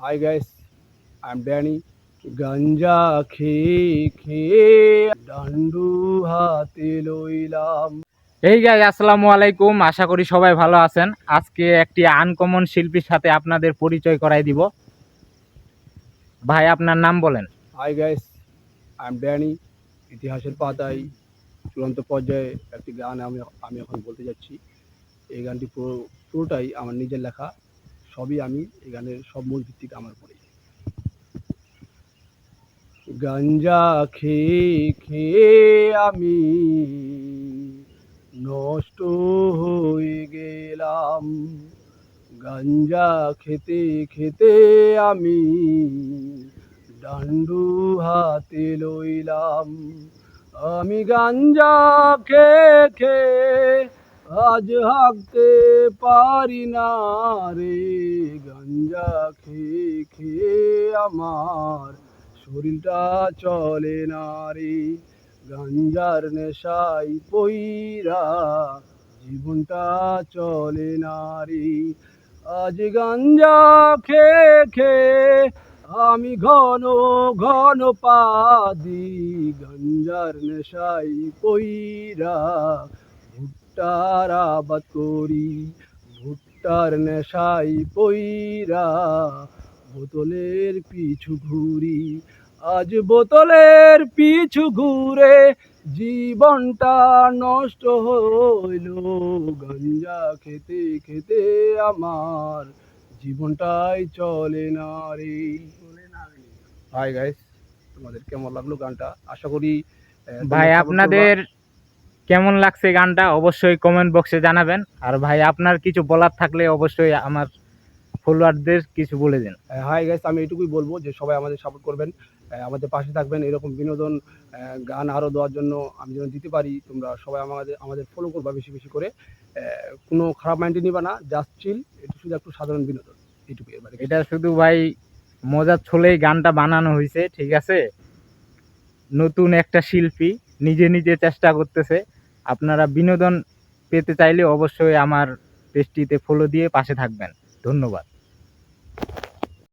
Hi guys, I'm Danny. গাঞ্জা খেয়ে খেয়ে ডান্ডু হাতে লইলাম। এই গাইস, আসসালামু আলাইকুম। আশা করি সবাই ভালো আছেন। আজকে একটি আনকমন শিল্পীর সাথে আপনাদের পরিচয় করাই দিব। ভাই, আপনার নাম বলেন। Hi guys, I'm Danny. ইতিহাসের পাতায় চূড়ান্ত পর্যায়ে একটি গান আমি এখন বলতে যাচ্ছি। এই গানটি পুরোটাই আমার নিজের লেখা। সবই আমি এই গানের সব মূল ভিত্তিক আমার উপরেই। গাঞ্জা খেয়ে খেয়ে আমি নষ্ট হয়ে গেলাম। গাঞ্জা খেতে খেতে আমি ডান্ডু হাতে লইলাম। আমি গাঞ্জা খেয়ে খেয়ে আজ হাঁকতে পারি না রে। গাঞ্জা খেয়ে খেয়ে আমার শরীরটা চলে না রে। গাঞ্জার নেশায় পইরা জীবনটা চলে না রে। আজ গাঞ্জা খেয়ে খেয়ে আমি ঘন ঘন পাদি। গাঞ্জার নেশায় পইরা ভুট্টার আবাদ করি। ভুট্টার নেশায় পইরা বোতলের পিছু ঘুরি। আজ বোতলের পিছু ঘুরে জীবনটা নষ্ট হইল। গাঞ্জা খেতে খেতে আমার জীবনটাই চলে না রে। হাই গাইস, তোমাদের কেমন লাগলো গানটা? আশা করি ভাই, আপনাদের কেমন লাগছে গানটা অবশ্যই কমেন্ট বক্সে জানাবেন। আর ভাই, আপনার কিছু বলার থাকলে অবশ্যই আমার ফলোয়ারদের কিছু বলে দিন। হাই গাইস, আমি এটুকুই বলবো যে সবাই আমাদের সাপোর্ট করবেন, আমাদের পাশে থাকবেন। এরকম বিনোদন গান আরও দেওয়ার জন্য আমি যেন দিতে পারি, তোমরা সবাই আমাদের ফলো করবা বেশি বেশি করে। কোনো খারাপ মাইন্ডে নিবা না, জাস্ট চিল। এটা শুধু একটু সাধারণ বিনোদন, এইটুকুই। এবারে এটা শুধু ভাই মজার ছলেই গানটা বানানো হয়েছে, ঠিক আছে? নতুন একটা শিল্পী নিজে নিজে চেষ্টা করতেছে। আপনারা বিনোদন পেতে চাইলে অবশ্যই আমার পেজটিতে ফলো দিয়ে পাশে থাকবেন। ধন্যবাদ।